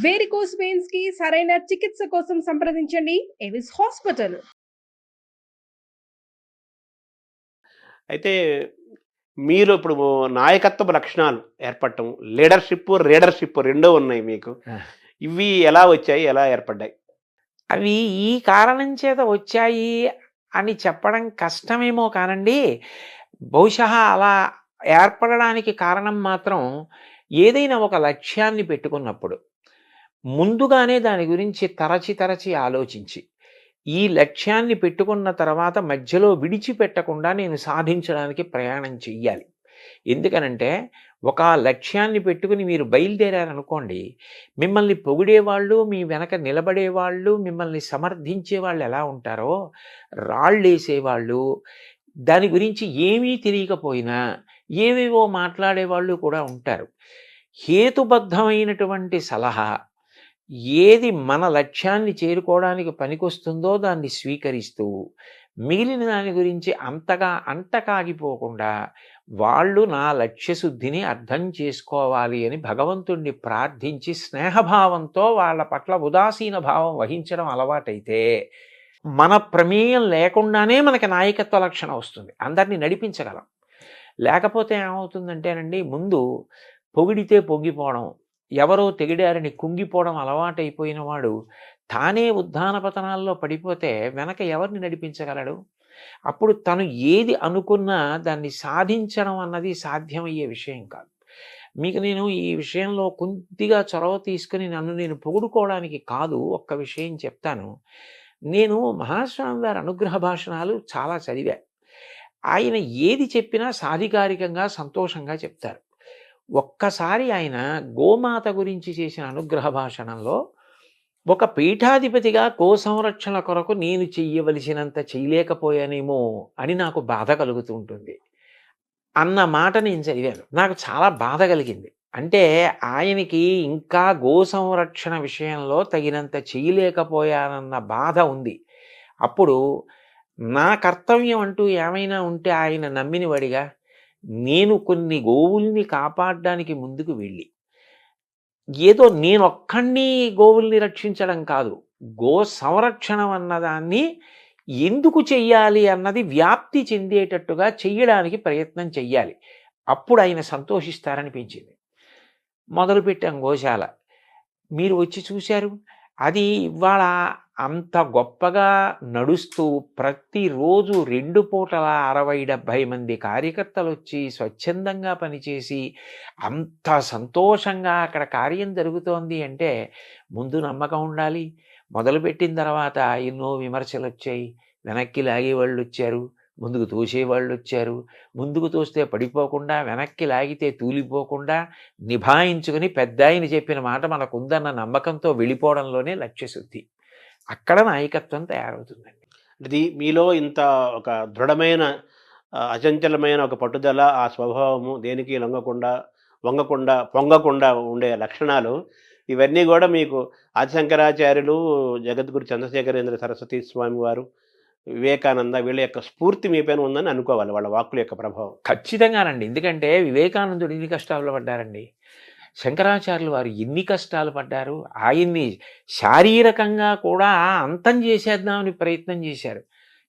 Varicose veins కి సరైన చికిత్స కోసం సంప్రదించండి ఎవిస్ హాస్పిటల్. అయితే మీరు ఇప్పుడు నాయకత్వ లక్షణాలు ఏర్పడటం, రీడర్‌షిప్ రెండూ ఉన్నాయి మీకు. ఆ! ఇవి ఎలా వచ్చాయి? ఎలా ఏర్పడ్డాయి? అవి ఈ కారణం చేత వచ్చాయి అని చెప్పడం కష్టమేమో కానండి. బహుశా అలా ఏర్పడడానికి కారణం మాత్రం ఏదైనా ఒక లక్ష్యాన్ని పెట్టుకున్నప్పుడు, ముందుగానే దాని గురించి తరచి ఆలోచించి, ఈ లక్ష్యాన్ని పెట్టుకున్న తర్వాత మధ్యలో విడిచిపెట్టకుండా నేను సాధించడానికి ప్రయాణం చెయ్యాలి. ఎందుకనంటే, ఒక లక్ష్యాన్ని పెట్టుకుని మీరు బయలుదేరారనుకోండి, మిమ్మల్ని పొగిడేవాళ్ళు, మీ వెనక నిలబడేవాళ్ళు, మిమ్మల్ని సమర్థించేవాళ్ళు ఎలా ఉంటారో, రాళ్ళేసేవాళ్ళు, దాని గురించి ఏమీ తెలియకపోయినా ఏవేవో మాట్లాడేవాళ్ళు కూడా ఉంటారు. హేతుబద్ధమైనటువంటి సలహా ఏది మన లక్ష్యాన్ని చేరుకోవడానికి పనికొస్తుందో దాన్ని స్వీకరిస్తూ, మిగిలిన దాని గురించి అంతగా అంటకాగిపోకుండా, వాళ్ళు నా లక్ష్యశుద్ధిని అర్థం చేసుకోవాలి అని భగవంతుణ్ణి ప్రార్థించి స్నేహభావంతో వాళ్ళ పట్ల ఉదాసీన భావం వహించడం అలవాటైతే, మన ప్రమేయం లేకుండానే మనకి నాయకత్వ లక్షణం వస్తుంది. అందరినీ నడిపించగలం. లేకపోతే ఏమవుతుందంటేనండి, ముందు పొగిడితే పొంగిపోవడం, ఎవరో తెగిడారని కుంగిపోవడం అలవాటైపోయిన వాడు తానే ఉద్దాన పతనాల్లో పడిపోతే వెనక ఎవరిని నడిపించగలడు? అప్పుడు తను ఏది అనుకున్నా దాన్ని సాధించడం అన్నది సాధ్యమయ్యే విషయం కాదు. మీకు నేను ఈ విషయంలో కొద్దిగా చొరవ తీసుకుని నన్ను నేను పొగుడుకోవడానికి కాదు, ఒక్క విషయం చెప్తాను. నేను మహాస్వామి వారి అనుగ్రహ భాషణాలు చాలా చదివా. ఆయన ఏది చెప్పినా సాధికారికంగా సంతోషంగా చెప్తారు. ఒక్కసారి ఆయన గోమాత గురించి చేసిన అనుగ్రహ భాషణంలో, ఒక పీఠాధిపతిగా గో సంరక్షణ కొరకు నేను చెయ్యవలసినంత చేయలేకపోయానేమో అని నాకు బాధ కలుగుతూ ఉంటుంది అన్న మాట నేను చదివాను. నాకు చాలా బాధ కలిగింది. అంటే ఆయనకి ఇంకా గో సంరక్షణ విషయంలో తగినంత చేయలేకపోయానన్న బాధ ఉంది. అప్పుడు నా కర్తవ్యం అంటూ ఏమైనా ఉంటే ఆయన నమ్మిన వాడిగా నేను కొన్ని గోవుల్ని కాపాడడానికి ముందుకు వెళ్ళి, ఏదో నేనొక్కడిని గోవుల్ని రక్షించడం కాదు, గో సంరక్షణం అన్నదాన్ని ఎందుకు చెయ్యాలి అన్నది వ్యాప్తి చెందేటట్టుగా చెయ్యడానికి ప్రయత్నం చెయ్యాలి. అప్పుడు ఆయన సంతోషిస్తారనిపించింది. మొదలుపెట్టాం గోశాల. మీరు వచ్చి చూశారు. అది ఇవాళ అంత గొప్పగా నడుస్తూ ప్రతిరోజు 2 పూటల 60-70 మంది కార్యకర్తలొచ్చి స్వచ్ఛందంగా పనిచేసి అంత సంతోషంగా అక్కడ కార్యం జరుగుతోంది అంటే ముందు నమ్మకం ఉండాలి. మొదలుపెట్టిన తర్వాత ఎన్నో విమర్శలొచ్చాయి. వెనక్కి లాగేవాళ్ళొచ్చారు, ముందుకు తోసేవాళ్ళొచ్చారు. ముందుకు తోస్తే పడిపోకుండా, వెనక్కి లాగితే తూలిపోకుండా నిభాయించుకుని పెద్దాయన చెప్పిన మాట మనకుందన్న నమ్మకంతో వెళ్ళిపోవడంలోనే లక్ష్యశుద్ధి. అక్కడ నాయకత్వం తయారవుతుందండి. ఇది మీలో ఇంత ఒక దృఢమైన అచంచలమైన ఒక పట్టుదల, ఆ స్వభావము, దేనికి వంగకుండా, పొంగకుండా ఉండే లక్షణాలు, ఇవన్నీ కూడా మీకు ఆదిశంకరాచార్యులు, జగద్గురు చంద్రశేఖరేంద్ర సరస్వతి స్వామి వారు, వివేకానంద వీళ్ళ యొక్క స్ఫూర్తి మీ పైన ఉందని అనుకోవాలి, వాళ్ళ వాక్కుల యొక్క ప్రభావం. ఖచ్చితంగానండి. ఎందుకంటే వివేకానందుడు ఎన్ని కష్టాలు పడ్డారండి. శంకరాచార్యులు వారు ఎన్ని కష్టాలు పడ్డారు. ఆయన్ని శారీరకంగా కూడా అంతం చేసేద్దామని ప్రయత్నం చేశారు.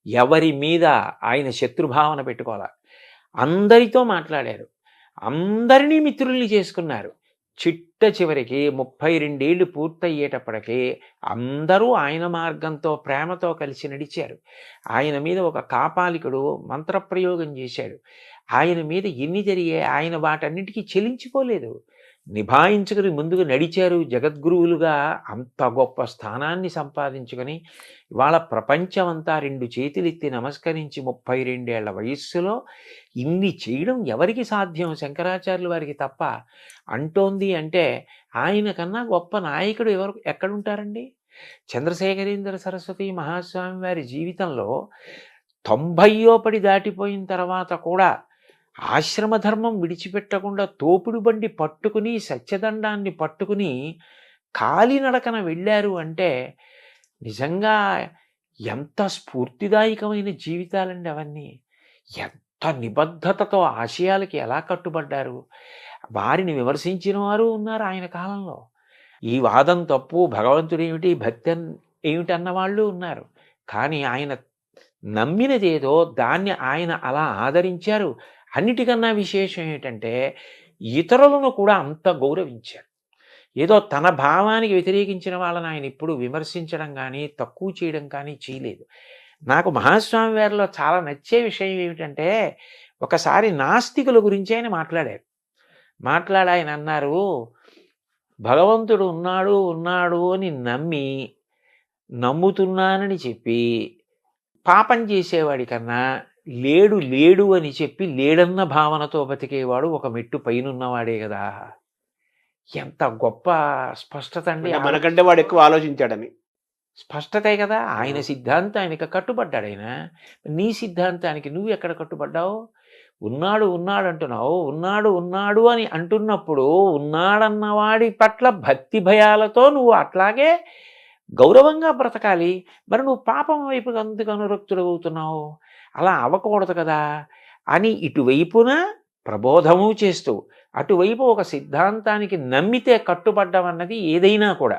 ఎవరి మీద ఆయన శత్రుభావన పెట్టుకోవాలి. అందరితో మాట్లాడారు. అందరినీ మిత్రుల్ని చేసుకున్నారు. చివరికి 32 ఏళ్ళు పూర్తయ్యేటప్పటికీ అందరూ ఆయన మార్గంతో ప్రేమతో కలిసి నడిచారు. ఆయన మీద ఒక కాపాలికుడు మంత్రప్రయోగం చేశాడు. ఆయన మీద ఎన్ని జరిగాయి, ఆయన వాటన్నిటికీ చెలించిపోలేదు. నిభాయించుకుని ముందుకు నడిచారు. జగద్గురువులుగా అంత గొప్ప స్థానాన్ని సంపాదించుకొని ఇవాళ ప్రపంచమంతా 2 చేతులెత్తి నమస్కరించి 32 ఏళ్ల వయస్సులో ఇన్ని చేయడం ఎవరికి సాధ్యం? శంకరాచార్యుల వారికి తప్ప. అంటోంది అంటే ఆయన కన్నా గొప్ప నాయకుడు ఎక్కడుంటారండి? చంద్రశేఖరేంద్ర సరస్వతి మహాస్వామి వారి జీవితంలో 90 పడి దాటిపోయిన తర్వాత కూడా ఆశ్రమధర్మం విడిచిపెట్టకుండా తోపుడు బండి పట్టుకుని, సత్యదండాన్ని పట్టుకుని కాలినడకన వెళ్ళారు అంటే నిజంగా ఎంత స్ఫూర్తిదాయకమైన జీవితాలండి అవన్నీ. ఎంత నిబద్ధతతో ఆశయాలకి ఎలా కట్టుబడ్డారు. వారిని విమర్శించిన వారు ఉన్నారు ఆయన కాలంలో. ఈ వాదం తప్పు, భగవంతుడు ఏమిటి, భక్తి ఏమిటి అన్న వాళ్ళు ఉన్నారు. కానీ ఆయన నమ్మినదేదో దాన్ని ఆయన అలా ఆదరించారు. అన్నిటికన్నా విశేషం ఏంటంటే ఇతరులను కూడా అంత గౌరవించారు. ఏదో తన భావానికి వ్యతిరేకించిన వాళ్ళని ఆయన ఎప్పుడు విమర్శించడం కానీ తక్కువ చేయడం కానీ చేయలేదు. నాకు మహాస్వామి వారిలో చాలా నచ్చే విషయం ఏమిటంటే ఒకసారి నాస్తికుల గురించి ఆయన మాట్లాడారు. ఆయన అన్నారు, భగవంతుడు ఉన్నాడు ఉన్నాడు అని నమ్ముతున్నానని చెప్పి పాపం చేసేవాడి కన్నా లేడు లేడు అని చెప్పి లేడన్న భావనతో బతికేవాడు ఒక మెట్టు పైనున్నవాడే కదా. ఎంత గొప్ప స్పష్టత అండి. మనకంటే వాడు ఎక్కువ ఆలోచించాడని స్పష్టతే కదా. ఆయన సిద్ధాంతానికి కట్టుబడ్డాడు. ఆయన నీ సిద్ధాంతానికి నువ్వు ఎక్కడ కట్టుబడ్డావు? ఉన్నాడు ఉన్నాడు అంటున్నావు. ఉన్నాడు ఉన్నాడు అని అంటున్నప్పుడు ఉన్నాడన్నవాడి పట్ల భక్తి భయాలతో నువ్వు అట్లాగే గౌరవంగా బ్రతకాలి. మరి నువ్వు పాపం వైపు అందుకు అనురక్తుడు అవుతున్నావు. అలా అవ్వకూడదు కదా అని ఇటువైపున ప్రబోధము చేస్తూ అటువైపు ఒక సిద్ధాంతానికి నమ్మితే కట్టుబడ్డం అన్నది ఏదైనా కూడా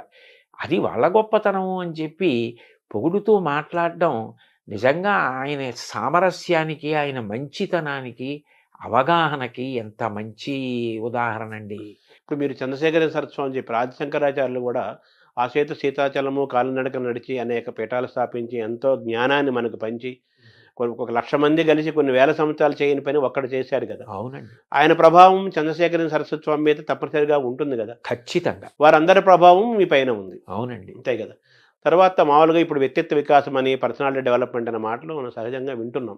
అది వాళ్ళ గొప్పతనము అని చెప్పి పొగుడుతూ మాట్లాడడం నిజంగా ఆయన సామరస్యానికి, ఆయన మంచితనానికి, అవగాహనకి ఎంత మంచి ఉదాహరణ అండి. ఇప్పుడు మీరు చంద్రశేఖర సరస్వామి చెప్పారు. ఆదిశంకరాచార్యులు కూడా ఆ సీతాచలము కాలినడక నడిచి అనేక పీఠాలు స్థాపించి ఎంతో జ్ఞానాన్ని మనకు పంచి ఒక 1,00,000 మంది కలిసి కొన్ని వేల సంవత్సరాలు చేయని పని ఒక్కడు చేశాడు కదా. అవునండి. ఆయన ప్రభావం చంద్రశేఖర సరస్వతి స్వామి మీద తప్పనిసరిగా ఉంటుంది కదా. ఖచ్చితంగా వారందరి ప్రభావం మీ పైన ఉంది. అవునండి. అంతే కదా. తర్వాత మామూలుగా ఇప్పుడు వ్యక్తిత్వ వికాసం అని, పర్సనాలిటీ డెవలప్మెంట్ అనే మాటలు మనం సహజంగా వింటున్నాం.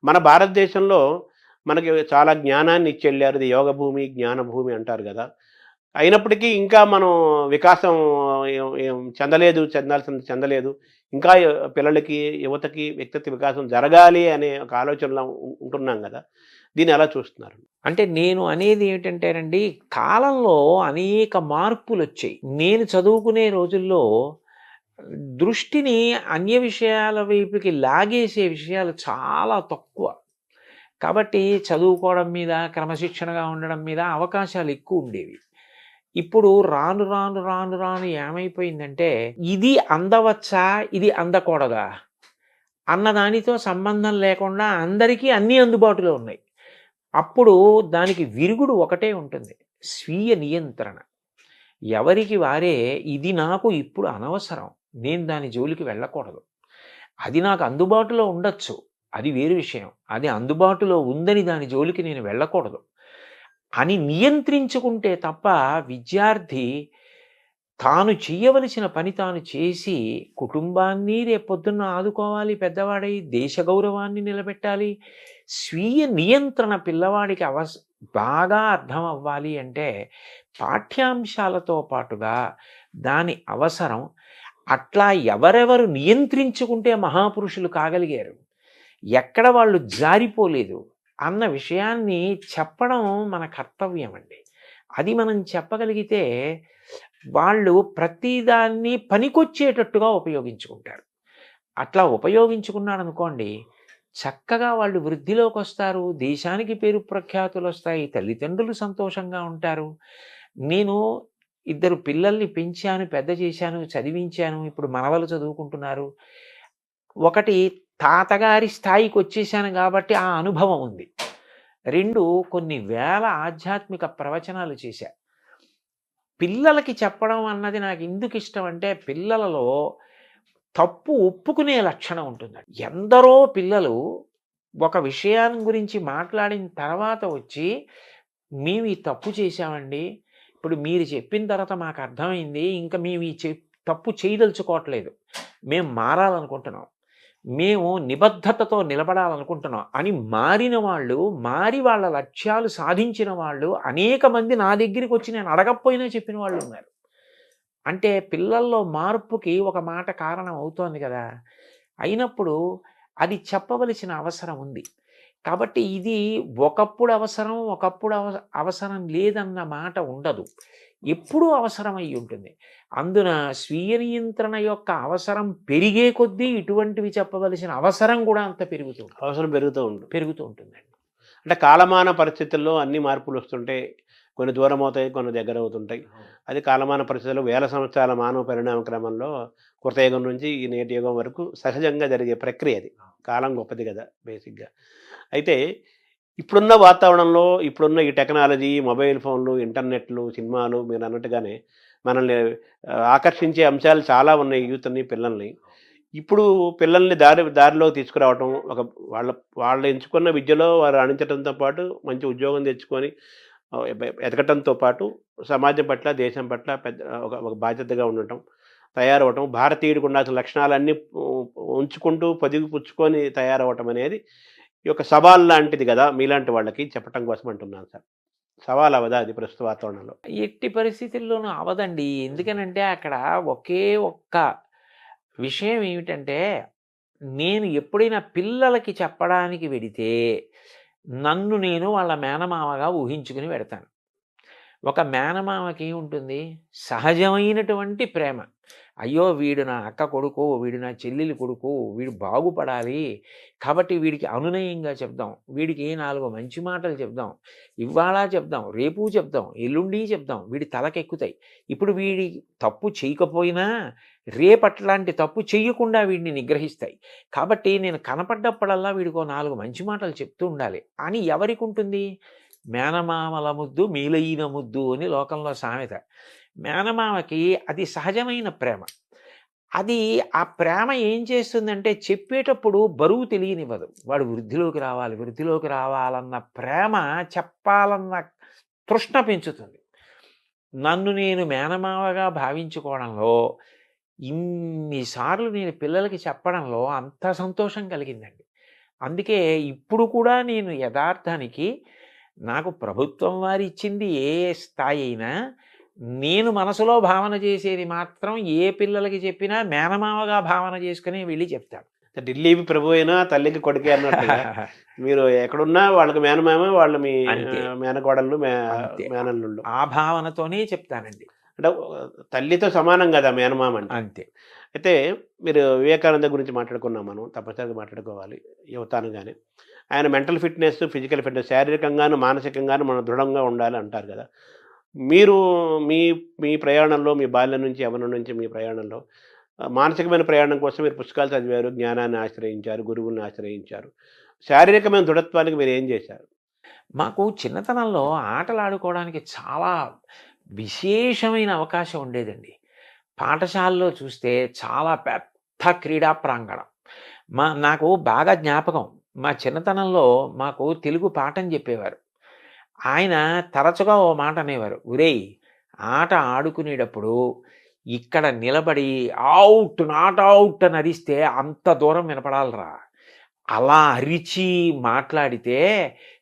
మన భారతదేశంలో మనకి చాలా జ్ఞానాన్ని ఇచ్చి వెళ్ళారు. ఇది యోగ భూమి, జ్ఞాన భూమి అంటారు కదా. అయినప్పటికీ ఇంకా మనం వికాసం చెందలేదు. ఇంకా పిల్లలకి, యువతకి వ్యక్తిత్వ వికాసం జరగాలి అనే ఒక ఆలోచనలో ఉంటున్నాం కదా. దీన్ని ఎలా చూస్తున్నారు? అంటే నేను అనేది ఏమిటంటేనండి, కాలంలో అనేక మార్పులు వచ్చాయి. నేను చదువుకునే రోజుల్లో దృష్టిని అన్య విషయాల వైపుకి లాగేసే విషయాలు చాలా తక్కువ. కాబట్టి చదువుకోవడం మీద, క్రమశిక్షణగా ఉండడం మీద అవకాశాలు ఎక్కువ ఉండేవి. ఇప్పుడు రాను రాను రాను రాను ఏమైపోయిందంటే ఇది అందవచ్చా, ఇది అందకూడదా అన్నదానితో సంబంధం లేకుండా అందరికీ అన్నీ అందుబాటులో ఉన్నాయి. అప్పుడు దానికి విరుగుడు ఒకటే ఉంటుంది, స్వీయ నియంత్రణ. ఎవరికి వారే ఇది నాకు ఇప్పుడు అనవసరం, నేను దాని జోలికి వెళ్ళకూడదు. అది నాకు అందుబాటులో ఉండొచ్చు, అది వేరు విషయం. అది అందుబాటులో ఉందని దాని జోలికి నేను వెళ్ళకూడదు అని నియంత్రించుకుంటే తప్ప విద్యార్థి తాను చేయవలసిన పని తాను చేసి కుటుంబాన్ని రేపొద్దున్న ఆదుకోవాలి, పెద్దవాడై దేశ గౌరవాన్ని నిలబెట్టాలి. స్వీయ నియంత్రణ పిల్లవాడికి బాగా అర్థం అవ్వాలి అంటే పాఠ్యాంశాలతో పాటుగా దాని అవసరం. అట్లా ఎవరెవరు నియంత్రించుకుంటే మహాపురుషులు కాగలిగారు, ఎక్కడ వాళ్ళు జారిపోలేదు అన్న విషయాన్ని చెప్పడం మన కర్తవ్యం అండి. అది మనం చెప్పగలిగితే వాళ్ళు ప్రతిదాన్ని పనికొచ్చేటట్టుగా ఉపయోగించుకుంటారు. అట్లా ఉపయోగించుకున్నాడు అనుకోండి, చక్కగా వాళ్ళు వృద్ధిలోకి వస్తారు, దేశానికి పేరు ప్రఖ్యాతులు వస్తాయి, తల్లిదండ్రులు సంతోషంగా ఉంటారు. నేను 2 పిల్లల్ని పెంచాను, పెద్ద చేశాను, చదివించాను, ఇప్పుడు మనవలు చదువుకుంటున్నారు. ఒకటి తాతగారి స్థాయికి వచ్చేసాను కాబట్టి ఆ అనుభవం ఉంది. 2 కొన్ని వేల ఆధ్యాత్మిక ప్రవచనాలు చేశా. పిల్లలకి చెప్పడం అన్నది నాకు ఎందుకు ఇష్టం అంటే పిల్లలలో తప్పు ఒప్పుకునే లక్షణం ఉంటుందండి. ఎందరో పిల్లలు ఒక విషయాన్ని గురించి మాట్లాడిన తర్వాత వచ్చి మేము ఈ తప్పు చేశామండి, ఇప్పుడు మీరు చెప్పిన తర్వాత మాకు అర్థమైంది, ఇంకా మేము ఈ తప్పు చేయదలుచుకోవట్లేదు, మేము మారాలనుకుంటున్నాం, మేము నిబద్ధతతో నిలబడాలనుకుంటున్నాం అని మారిన వాళ్ళు, మారి వాళ్ళ లక్ష్యాలు సాధించిన వాళ్ళు అనేక మంది నా దగ్గరికి వచ్చి నేను అడగకపోయినా చెప్పిన వాళ్ళు ఉన్నారు. అంటే పిల్లల్లో మార్పుకి ఒక మాట కారణం అవుతోంది కదా. అయినప్పుడు అది చెప్పవలసిన అవసరం ఉంది. కాబట్టి ఇది ఒకప్పుడు అవసరం, ఒకప్పుడు అవసరం లేదన్న మాట ఉండదు, ఎప్పుడూ అవసరమై ఉంటుంది. అందున స్వీయ నియంత్రణ యొక్క అవసరం పెరిగే కొద్దీ ఇటువంటివి చెప్పవలసిన అవసరం కూడా అంత పెరుగుతూ ఉంటుందండి. అంటే కాలమాన పరిస్థితుల్లో అన్ని మార్పులు వస్తుంటే కొన్ని దూరం అవుతాయి, కొన్ని దగ్గర అవుతుంటాయి. అది కాలమాన పరిస్థితులు వేల సంవత్సరాల మానవ పరిణామ క్రమంలో కృతయుగం నుంచి ఈ నేటి యుగం వరకు సహజంగా జరిగే ప్రక్రియ అది. కాలం గొప్పది కదా బేసిక్‌గా. అయితే ఇప్పుడున్న వాతావరణంలో, ఇప్పుడున్న ఈ టెక్నాలజీ, మొబైల్ ఫోన్లు, ఇంటర్నెట్లు, సినిమాలు మీరన్నట్టుగానే మనల్ని ఆకర్షించే అంశాలు చాలా ఉన్నాయి యూత్‌ని, పిల్లల్ని. ఇప్పుడు పిల్లల్ని దారిలోకి తీసుకురావటం, వాళ్ళ వాళ్ళు ఎంచుకున్న విద్యలో వారు రాణించడంతో పాటు మంచి ఉద్యోగం తెచ్చుకొని ఎదగటంతో పాటు సమాజం పట్ల, దేశం పట్ల పెద్ద ఒక బాధ్యతగా ఉండటం, తయారవ్వటం, భారతీయుడికి ఉండాల్సిన లక్షణాలన్నీ ఉంచుకుంటూ పొదిగిపుచ్చుకొని తయారవ్వటం అనేది ఈ యొక్క సవాల్ లాంటిది గదా! మీలాంటి వాళ్ళకి చెప్పటం కోసం అంటున్నాను సార్. సవాల్ అవ్వదా అది ప్రస్తుత వాతావరణంలో? ఎట్టి పరిస్థితుల్లోనూ అవ్వదండి. ఎందుకనంటే అక్కడ ఒకే ఒక్క విషయం ఏమిటంటే, నేను ఎప్పుడైనా పిల్లలకి చెప్పడానికి వెడితే, నన్ను నేను వాళ్ళ మేనమామగా ఊహించుకుని వెడతాను. ఒక మేనమామకి ఉంటుంది సహజమైనటువంటి ప్రేమ. అయ్యో! వీడు నా అక్క కొడుకు, వీడు నా చెల్లెలి కొడుకు, వీడు బాగుపడాలి. కాబట్టి వీడికి అనునయంగా చెప్దాం. వీడికి 4 మంచి మాటలు చెప్దాం. ఇవాళ చెప్దాం, రేపు చెప్దాం, ఎల్లుండి చెప్దాం. వీడి తలకెక్కుతాయి. ఇప్పుడు వీడి తప్పు చేయకపోయినా రేపట్లాంటి తప్పు చెయ్యకుండా వీడిని నిగ్రహిస్తాయి. కాబట్టి నేను కనపడ్డప్పుడల్లా వీడికో 4 మంచి మాటలు చెప్తూ ఉండాలి అని ఎవరికుంటుంది? మేనమామల ముద్దు మీలైన ముద్దు అని లోకంలో సామెత. మేనమామకి అది సహజమైన ప్రేమ. అది ఆ ప్రేమ ఏం చేస్తుందంటే చెప్పేటప్పుడు బరువు తెలియనివ్వదు. వాడు వృద్ధిలోకి రావాలన్న ప్రేమ, చెప్పాలన్న తృష్ణ పెంచుతుంది. నన్ను నేను మేనమామగా భావించుకోవడంలో, ఇన్నిసార్లు నేను పిల్లలకి చెప్పడంలో అంత సంతోషం కలిగిందండి. అందుకే ఇప్పుడు కూడా నేను యథార్థానికి నాకు ప్రభుత్వం వారిచ్చింది ఏ స్థాయి అయినా, నేను మనసులో భావన చేసేది మాత్రం ఏ పిల్లలకి చెప్పినా మేనమామగా భావన చేసుకుని వెళ్ళి చెప్తాను. ఢిల్లీకి ప్రభు అయినా తల్లికి కొడుకే అన్నట్టుగా మీరు ఎక్కడున్నా వాళ్ళకి మేనమామ, వాళ్ళు మీ అంతే. మేనకోడళ్ళు, అంతే. మేనల్లుళ్ళు. ఆ భావనతోనే చెప్తానండి. అంటే తల్లితో సమానం కదా మేనమామ అంటే. అంతే. అయితే మీరు వివేకానంద గురించి మాట్లాడుకున్నాం మనం. తప్పనిసరిగా మాట్లాడుకోవాలి యువత అనగానే. ఆయన మెంటల్ ఫిట్‌నెస్, ఫిజికల్ ఫిట్‌నెస్ శారీరకంగాను, మానసికంగాను మనం దృఢంగా ఉండాలి అంటారు కదా! మీరు మీ మీ ప్రయాణంలో, మీ బాల్యం నుంచి, యవ్వనం నుంచి మీ ప్రయాణంలో మానసికమైన ప్రయాణం కోసం మీరు పుస్తకాలు చదివారు, జ్ఞానాన్ని ఆశ్రయించారు, గురువుల్ని ఆశ్రయించారు. శారీరకమైన దృఢత్వానికి మీరేం చేశారు? మాకు చిన్నతనంలో ఆటలాడుకోవడానికి చాలా విశేషమైన అవకాశం ఉండేదండి. పాఠశాలలో చూస్తే చాలా పెద్ద క్రీడా ప్రాంగణం. నాకు బాగా జ్ఞాపకం. మా చిన్నతనంలో మాకు తెలుగు పాఠం చెప్పేవారు. ఆయన తరచుగా ఓ మాట అనేవారు. "ఒరేయ్! ఆట ఆడుకునేటప్పుడు ఇక్కడ నిలబడి ఔట్, నాట్ ఔట్ అని అరిస్తే అంత దూరం వినపడాలిరా. అలా అరిచి మాట్లాడితే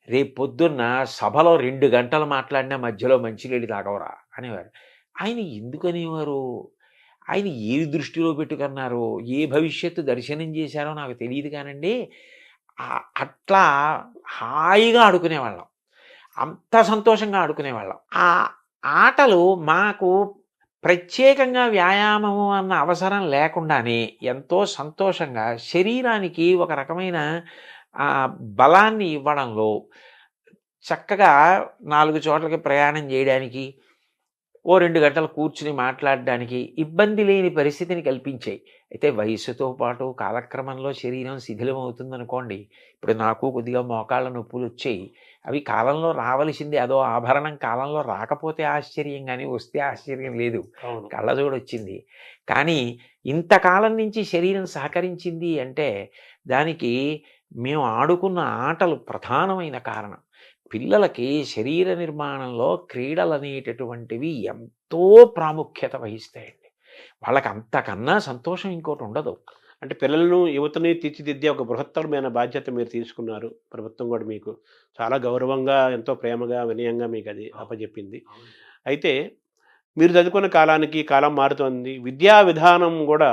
రేపొద్దున్న సభలో 2 గంటలు మాట్లాడినా మధ్యలో మంచినీళ్ళు తాగవురా" అనేవారు. ఆయన ఎందుకనేవారు? ఆయన ఏది దృష్టిలో పెట్టుకున్నారో, ఏ భవిష్యత్తు దర్శనం చేశారో నాకు తెలీదు కానండి. అట్లా హాయిగా ఆడుకునేవాళ్ళం. అంత సంతోషంగా ఆడుకునేవాళ్ళం. ఆ ఆటలు మాకు ప్రత్యేకంగా వ్యాయామము అన్న అవసరం లేకుండానే ఎంతో సంతోషంగా శరీరానికి ఒక రకమైన బలాన్ని ఇవ్వడంలో, చక్కగా 4 చోట్లకి ప్రయాణం చేయడానికి, ఓ 2 గంటలు కూర్చుని మాట్లాడడానికి ఇబ్బంది లేని పరిస్థితిని కల్పించాయి. అయితే వయస్సుతో పాటు కాలక్రమంలో శరీరం శిథిలమవుతుందనుకోండి. ఇప్పుడు నాకు కొద్దిగా మోకాళ్ళ నొప్పులొచ్చాయి. అవి కాలంలో రావలసింది. అదో ఆభరణం కాలంలో రాకపోతే ఆశ్చర్యం గానీ, వస్తే ఆశ్చర్యం లేదు. అవును. కళ్ళజోడొచ్చింది. కానీ ఇంతకాలం నుంచి శరీరం సహకరించింది అంటే దానికి మేము ఆడుకున్న ఆటలు ప్రధానమైన కారణం. పిల్లలకి శరీర నిర్మాణంలో క్రీడలనేటటువంటివి ఎంతో ప్రాముఖ్యత వహిస్తాయండి. వాళ్ళకి అంతకన్నా సంతోషం ఇంకోటి ఉండదు. అంటే పిల్లలను, యువతని తీర్చిదిద్దే ఒక బృహత్తరమైన బాధ్యత మీరు తీసుకున్నారు. ప్రభుత్వం కూడా మీకు చాలా గౌరవంగా, ఎంతో ప్రేమగా, వినయంగా మీకది అప్పజెప్పింది. అయితే మీరు చదువుకున్న కాలానికి కాలం మారుతోంది. విద్యా విధానం గూడా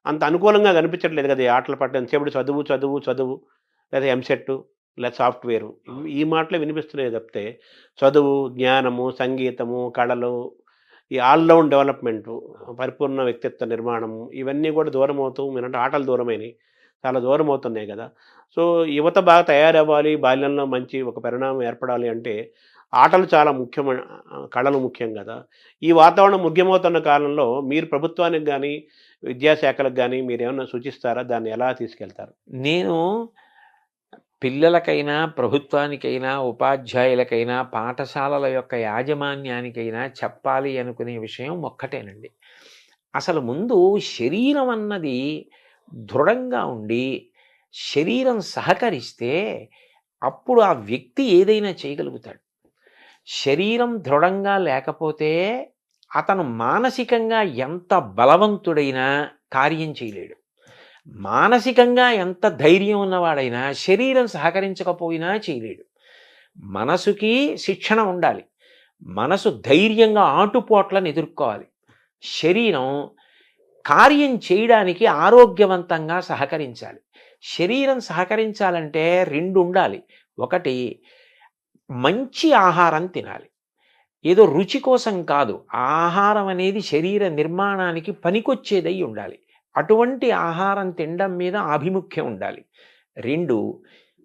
అంత అనుకూలంగా కనిపించట్లేదు కదా! ఈ ఆటల పట్ల ఎంతసేపటి చదువు, చదువు, చదువు లేదా ఎంసెట్ లేదా సాఫ్ట్‌వేరు ఈ మాటలే వినిపిస్తున్నాయి తప్పితే చదువు, జ్ఞానము, సంగీతము, కళలు, ఈ ఆల్ రౌండ్ డెవలప్‌మెంటు, పరిపూర్ణ వ్యక్తిత్వ నిర్మాణము ఇవన్నీ కూడా దూరమవుతూ మీరంటే ఆటలు దూరమైనయి. చాలా దూరమవుతున్నాయి గదా! సో, యువత బాగా తయారవ్వాలి, బాల్యంలో మంచి ఒక పరిణామం ఏర్పడాలి అంటే ఆటలు చాలా ముఖ్యమైన కళలు ముఖ్యం కదా! ఈ వాతావరణం ముఖ్యమవుతున్న కాలంలో మీరు ప్రభుత్వానికి గానీ, విద్యాశాఖలకు గానీ మీరేమన్నా సూచిస్తారా? దాన్ని ఎలా తీసుకెళ్తారు? నేను పిల్లలకైనా, ప్రభుత్వానికైనా, ఉపాధ్యాయులకైనా, పాఠశాలల యొక్క యాజమాన్యానికైనా చెప్పాలి అనుకునే విషయం ఒక్కటేనండి. అసలు ముందు శరీరం అన్నది దృఢంగా ఉండి, శరీరం సహకరిస్తే అప్పుడు ఆ వ్యక్తి ఏదైనా చేయగలుగుతాడు. శరీరం దృఢంగా లేకపోతే అతను మానసికంగా ఎంత బలవంతుడైనా కార్యం చేయలేడు. మానసికంగా ఎంత ధైర్యం ఉన్నవాడైనా శరీరం సహకరించకపోయినా చేయలేడు. మనసుకి శిక్షణ ఉండాలి. మనసు ధైర్యంగా ఆటుపోట్లను ఎదుర్కోవాలి. శరీరం కార్యం చేయడానికి ఆరోగ్యవంతంగా సహకరించాలి. శరీరం సహకరించాలంటే 2 ఉండాలి. ఒకటి, మంచి ఆహారం తినాలి. ఏదో రుచి కోసం కాదు. ఆహారం అనేది శరీర నిర్మాణానికి పనికొచ్చేదై ఉండాలి. అటువంటి ఆహారం తినడం మీద ఆభిముఖ్యం ఉండాలి. 2,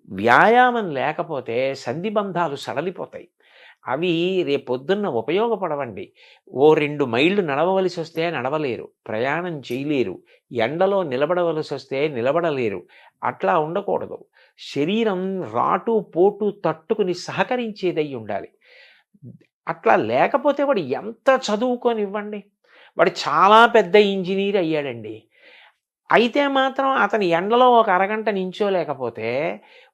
వ్యాయామం లేకపోతే సంధిబంధాలు సడలిపోతాయి. అవి రేపొద్దున్న ఉపయోగపడవండి. ఓ 2 మైళ్ళు నడవవలసి వస్తే నడవలేరు, ప్రయాణం చేయలేరు, ఎండలో నిలబడవలసి వస్తే నిలబడలేరు. అట్లా ఉండకూడదు. శరీరం రాటు పోటు తట్టుకుని సహకరించేదై ఉండాలి. అట్లా లేకపోతే వాడు ఎంత చదువుకొనివ్వండి, వాడు చాలా పెద్ద ఇంజనీర్ అయ్యాడండి, అయితే మాత్రం అతని ఎండలో ఒక అరగంట నించోలేకపోతే,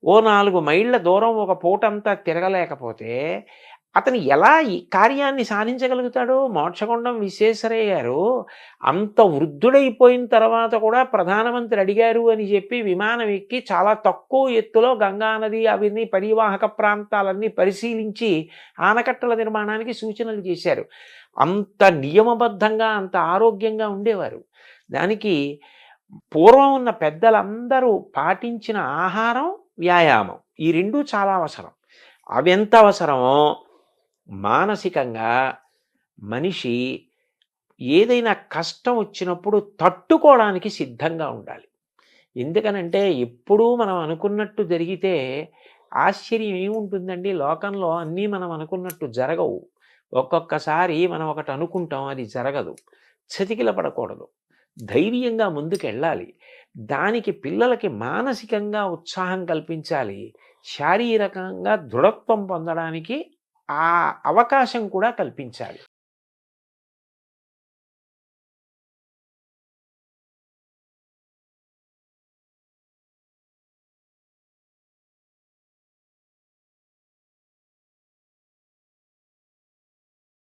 ఓ 4 మైళ్ళ దూరం ఒక పూటంతా తిరగలేకపోతే అతను ఎలా ఈ కార్యాన్ని సాధించగలుగుతాడు? మోక్షగుండం విశ్వేశ్వరయ్య గారు అంత వృద్ధుడైపోయిన తర్వాత కూడా ప్రధానమంత్రి అడిగారు అని చెప్పి విమానం ఎక్కి చాలా తక్కువ ఎత్తులో గంగానది అవన్నీ పరివాహక ప్రాంతాలన్నీ పరిశీలించి ఆనకట్టల నిర్మాణానికి సూచనలు చేశారు. అంత నియమబద్ధంగా, అంత ఆరోగ్యంగా ఉండేవారు. దానికి పూర్వం ఉన్న పెద్దలందరూ పాటించిన ఆహారం, వ్యాయామం, ఈ 2 చాలా అవసరం. అవి ఎంత అవసరమో మానసికంగా మనిషి ఏదైనా కష్టం వచ్చినప్పుడు తట్టుకోవడానికి సిద్ధంగా ఉండాలి. ఎందుకనంటే ఎప్పుడూ మనం అనుకున్నట్టు జరిగితే ఆశ్చర్యం ఏముంటుందండి? లోకంలో అన్నీ మనం అనుకున్నట్టు జరగవు. ఒక్కొక్కసారి మనం ఒకటి అనుకుంటాం, అది జరగదు. చతికిల పడకూడదు. ధైర్యంగా ముందుకెళ్ళాలి. దానికి పిల్లలకి మానసికంగా ఉత్సాహం కల్పించాలి. శారీరకంగా దృఢత్వం పొందడానికి ఆ అవకాశం కూడా కల్పించాలి.